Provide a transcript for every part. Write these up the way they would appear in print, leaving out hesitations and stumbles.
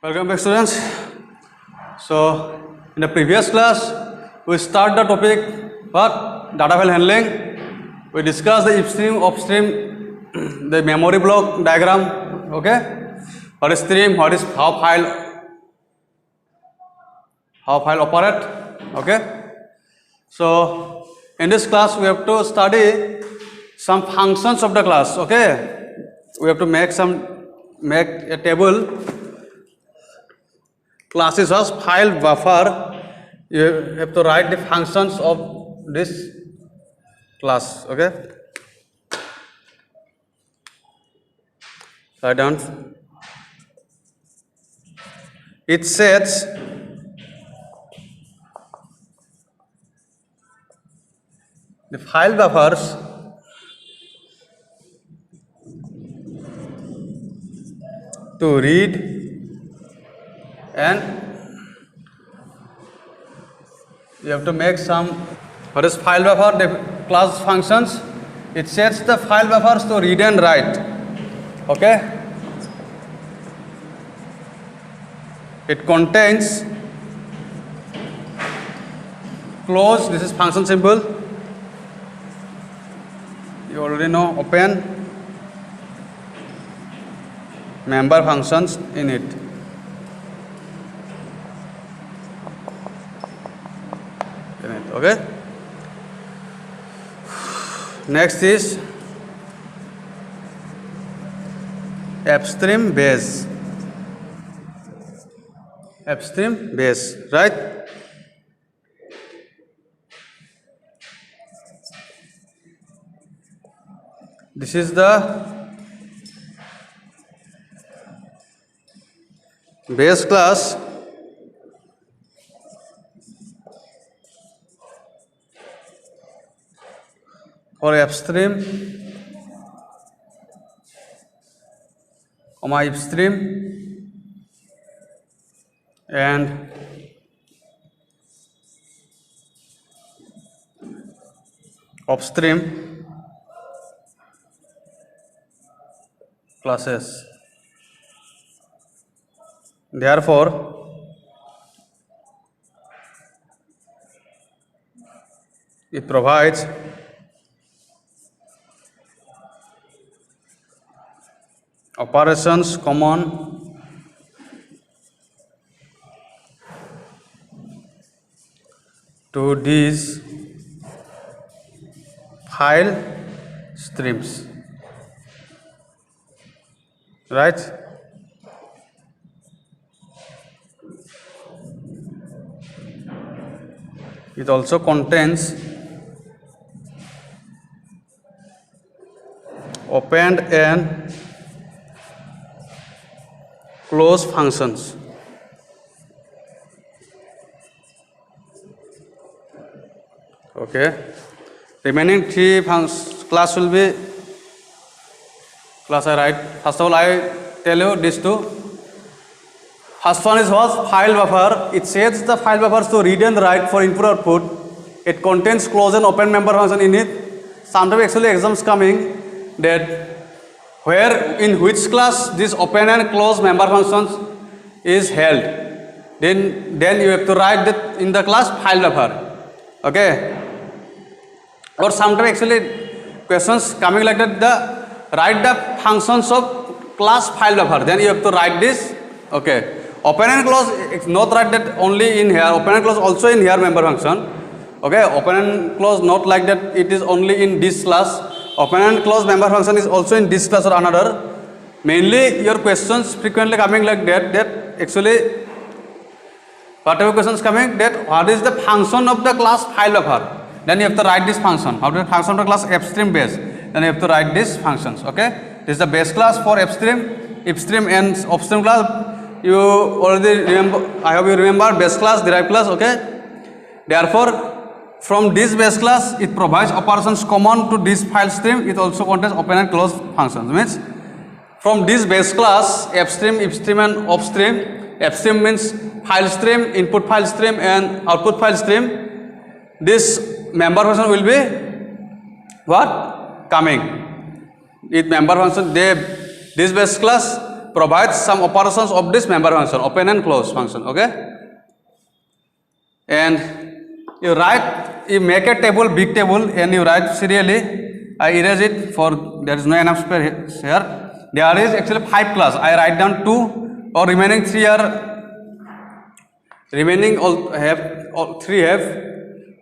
Welcome back, students. So, in the previous class, we start the topic what data file handling. We discussed the upstream, upstream, the memory block diagram. Okay, what is stream? What is how file operate? Okay. So, in this class, we have to study some functions of the class. Okay, we have to make a table. Class is as file buffer. You have to write the functions of this class. Okay, write down. It sets the file buffers to read and you have to make some. What is file buffer? The class functions. It sets the file buffers to read and write. Okay. It contains close. This is function symbol. You already know. Open member functions in it. Okay. Next is upstream base. Upstream base, right? This is the base class for upstream, upstream and upstream classes. Therefore, it provides operations common to these file streams, right? It also contains opened and close functions. Okay. Remaining three class will be class I write. First of all, I tell you these two. First one is what? File buffer. It sets the file buffers to read and write for input output. It contains close and open member function in it. Sometimes actually exams coming that where in which class this open and close member functions is held. Then you have to write that in the class file buffer. Okay. Or sometimes actually questions coming like that, write the functions of class file buffer. Then you have to write this. Okay. Open and close, it's not write that only in here. Open and close also in here member function. Okay. Open and close not like that it is only in this class. Open and close member function is also in this class or another. Mainly your questions frequently coming like that actually whatever questions coming that what is the function of the class file buffer. Then you have to write this function. How to function of the class upstream base. Then you have to write these functions. Okay. This is the base class for upstream and upstream class. You already remember. I hope you remember base class, derived class. Okay. Therefore, from this base class, it provides operations common to this file stream. It also contains open and close functions. Means from this base class, upstream and upstream. Upstream means file stream, input file stream and output file stream. This member function will be what? Coming. It member function, this base class provides some operations of this member function, open and close function. Okay, and you make a table, big table, and you write serially. I erase it for there is no enough space here. There is actually 5 class. I write down 2, or remaining 3 are remaining. All 3 have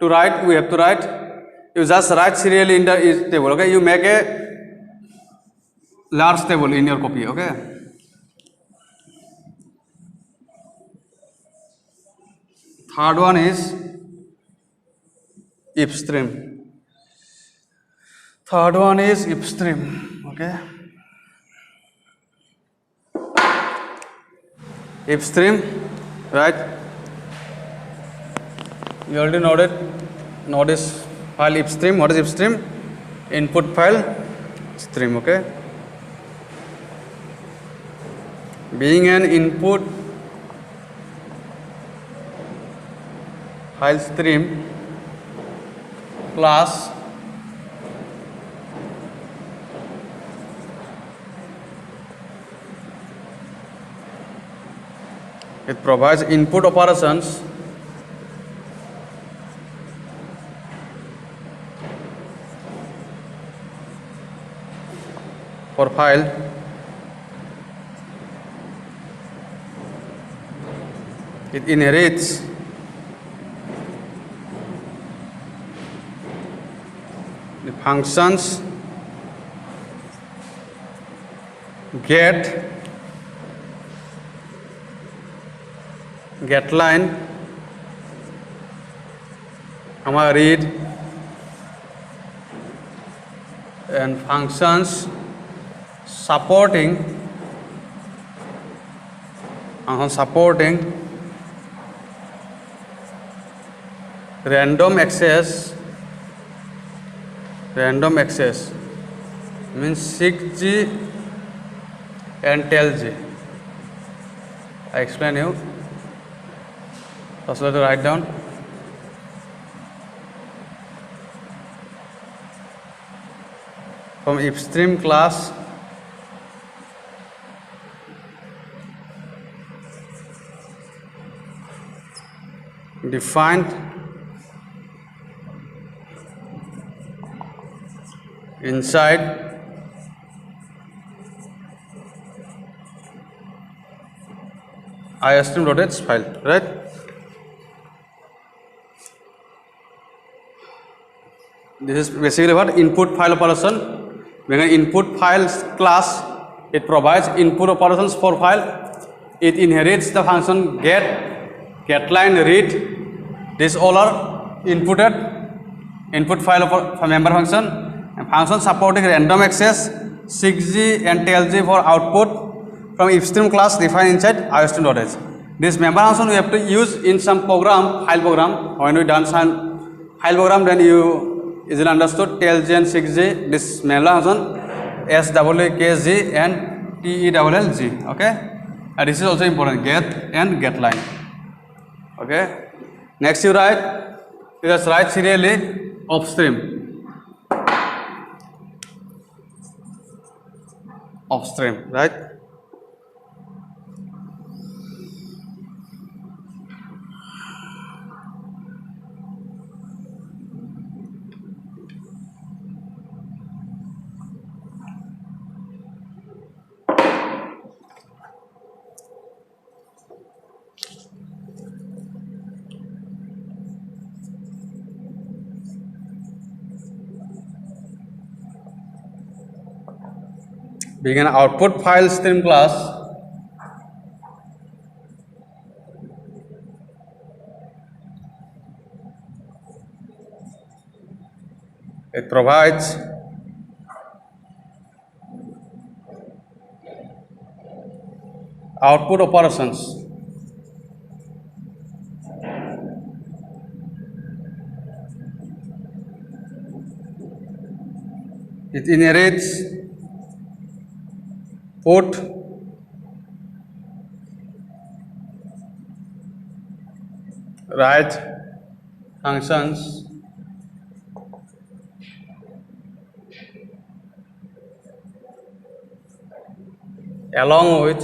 to write. We have to write. You just write serially in the table. Okay, you make a large table in your copy. Okay. Third one is if stream. Third one is if stream. Okay. If stream, right? You already know this file if stream. What is if stream? Input file stream. Okay. Being an input file stream class, it provides input operations for file it inherits the functions getLine, read, and functions supporting random access means 6G and 12G. I explain you. First let me write down. From if stream class defined inside istream.h file, right? This is basically what input file operation. When an input files class, it provides input operations for file. It inherits the function getLine, read. These all are input file of member function, and function supporting random access 6G and 12G for output from ifstream class defined inside istream.h. This member function we have to use in some program, file program. When we done some file program, then you easily understood 12G and 6G. This member function SWKG and TELLG. Okay, and this is also important. Get and getLine. Okay. Next you just write serially upstream, right? Being an output file stream class, it provides output operations it inherits put, write functions along with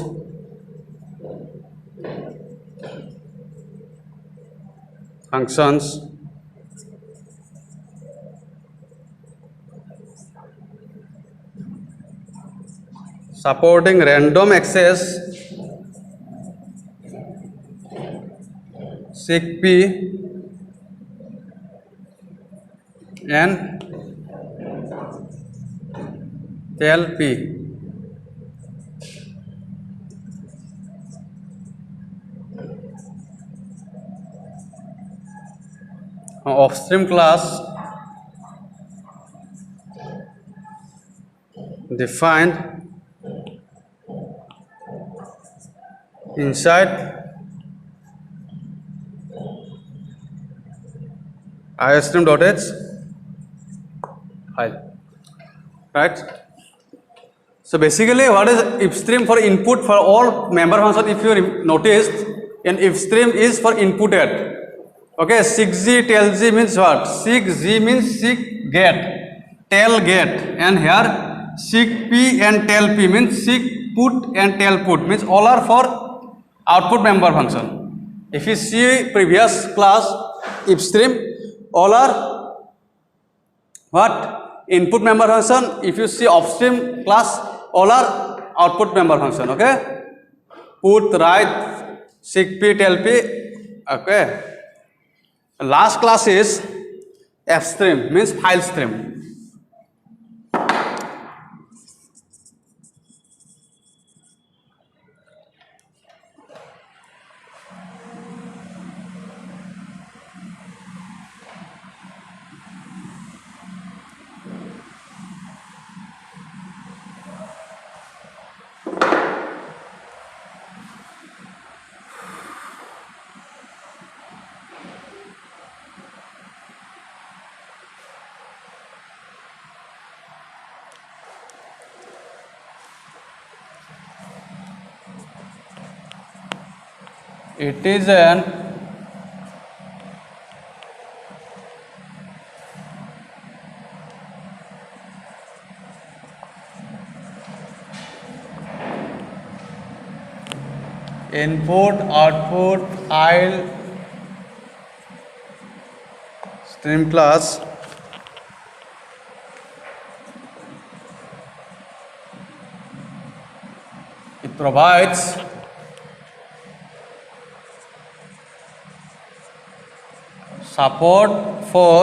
functions supporting random access seek P and tell P. Upstream class defined inside iostream.h file, right? So basically, what is if stream for input for all member function? If you noticed, an if stream is for inputted. Okay, 6G tell G means what? 6G means seek get, tell get, and here seek P and tell P means seek put and tell put means all are for output member function. If you see previous class if stream, all are what? Input member function. If you see upstream class, all are output member function. Okay, put, write, seek P, tell P. Okay. Last class is F stream means file stream. It is an input output file stream class it provides support for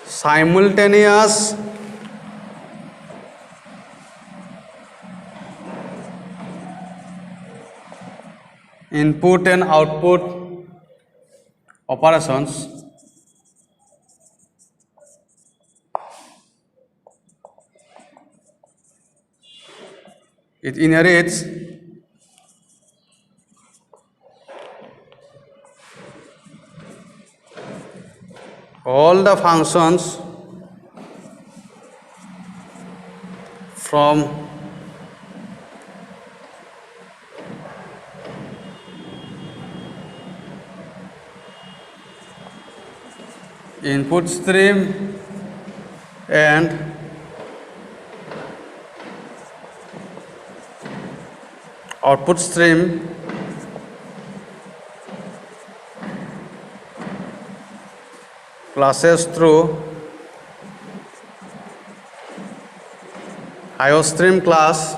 simultaneous input and output operations it inherits all the functions from input stream and output stream classes through iostream class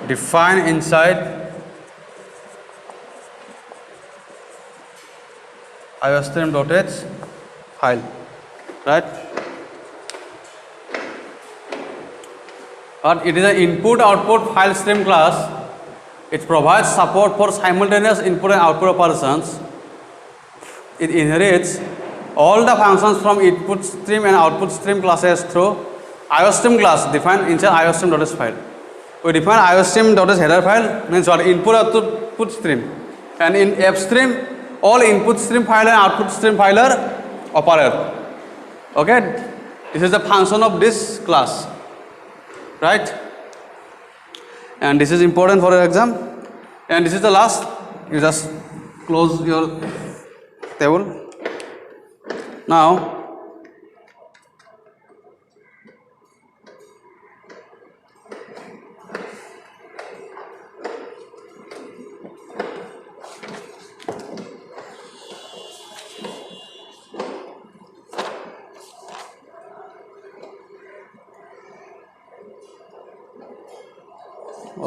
defined inside iostream.h file, right? But it is an input output file stream class. It provides support for simultaneous input and output operations. It inherits all the functions from input stream and output stream classes through iostream class defined inside iostream.h file. We define iostream.h header file means what? Input output stream, and in F stream all input stream file and output stream file are operator. Okay, this is the function of this class, right? And this is important for your exam. And this is the last. You just close your table. Now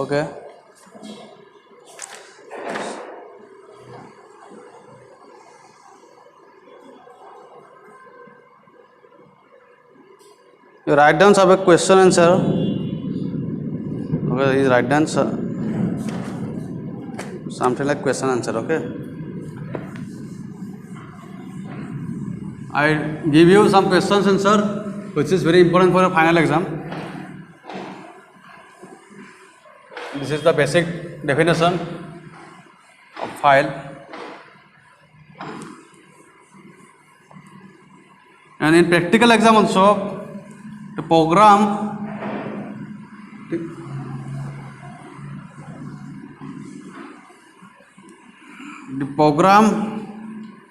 okay. You write down some question answer. Okay, these write down something like question answer. Okay. I give you some questions answer, which is very important for your final exam. This is the basic definition of file. And in practical exam also, the program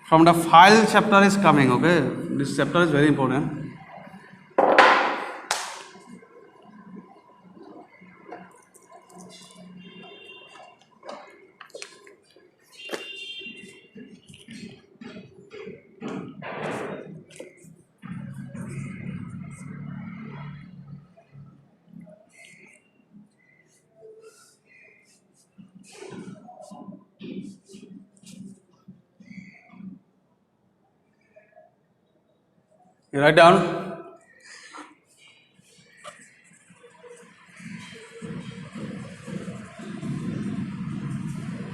from the file chapter is coming. Okay, this chapter is very important. You write down.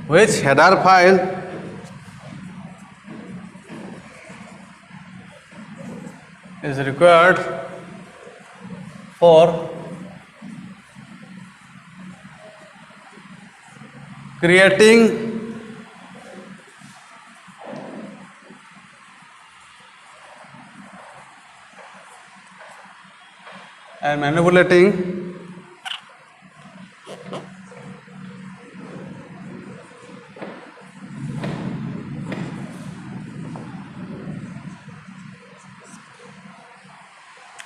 Which header file is required for creating and manipulating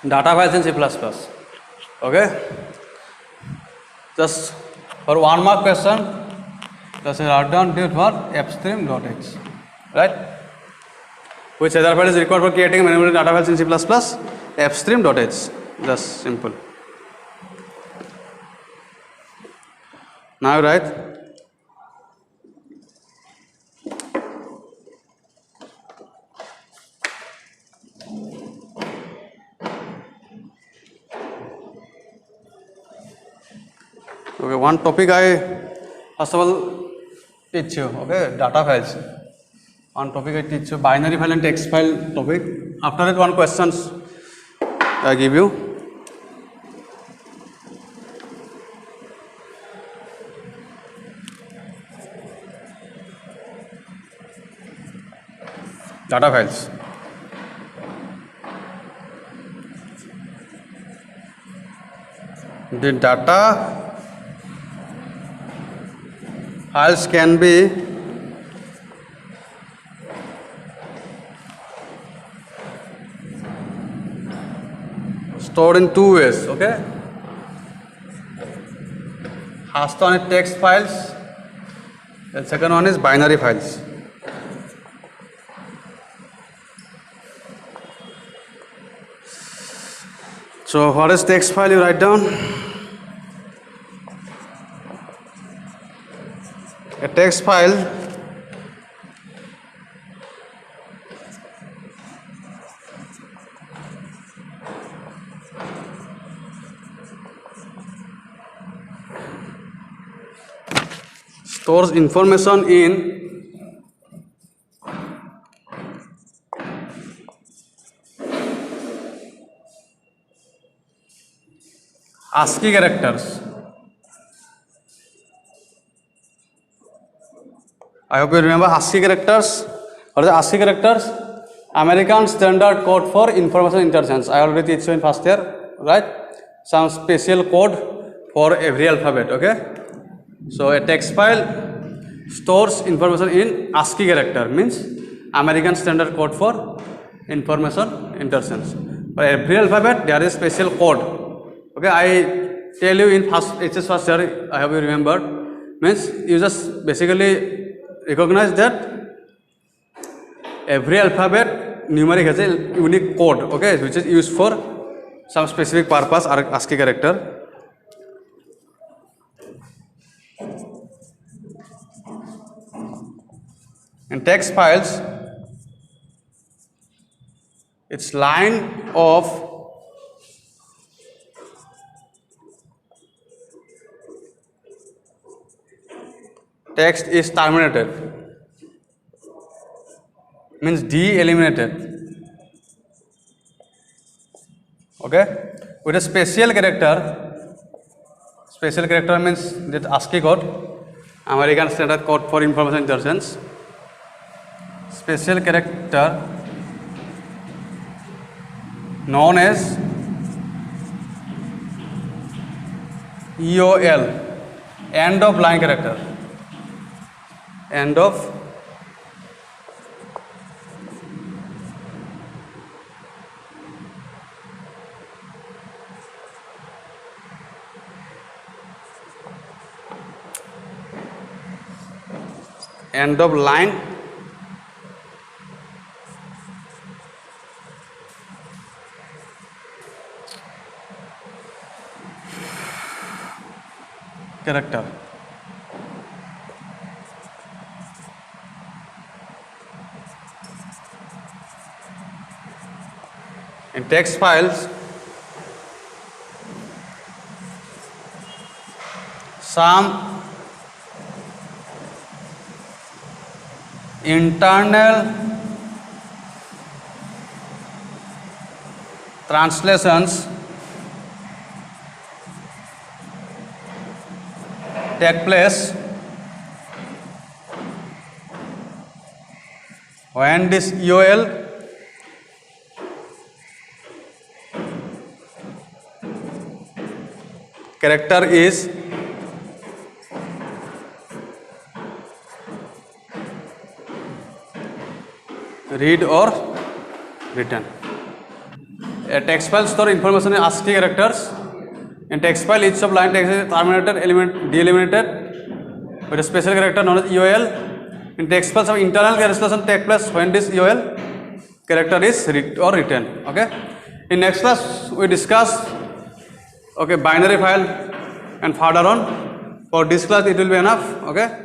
data files in C++. Okay, just for 1 mark question, just write down for fstream.h, right? Which header file is required for creating and manipulating data files in C++? fstream.h. Just simple. Now write okay, one topic I first of all teach you, okay, data files. One topic I teach you, binary file and text file topic. After that, one questions I give you. Data files. The data files can be stored in 2 ways. Okay, first one is text files, and second one is binary files. So what is text file? You write down. A text file stores information in ASCII characters. I hope you remember ASCII characters. What are the ASCII characters? American Standard Code for Information Interchange. I already teach you in first year, right? Some special code for every alphabet. Okay. So a text file stores information in ASCII character, means American Standard Code for Information Interchange. For every alphabet, there is special code. Okay, I tell you in first HS first year, I have you remembered. Means you just basically recognize that every alphabet numeric has a unique code. Okay, which is used for some specific purpose or ASCII character. In text files, its line of text is terminated, means D eliminated. Okay, with a special character. Special character means that ASCII code, American Standard Code for Information Interchange. Special character known as EOL, end of line character. End of line character. In text files, some internal translations take place when this EOL character is read or written. A text file store information in ASCII characters. In text file, each of line text is terminated, delimited with a special character known as EOL. In text file, some internal translation take place when this EOL character is read or written. Okay. In next class, we discuss binary file, and further on. For this class, it will be enough. Okay.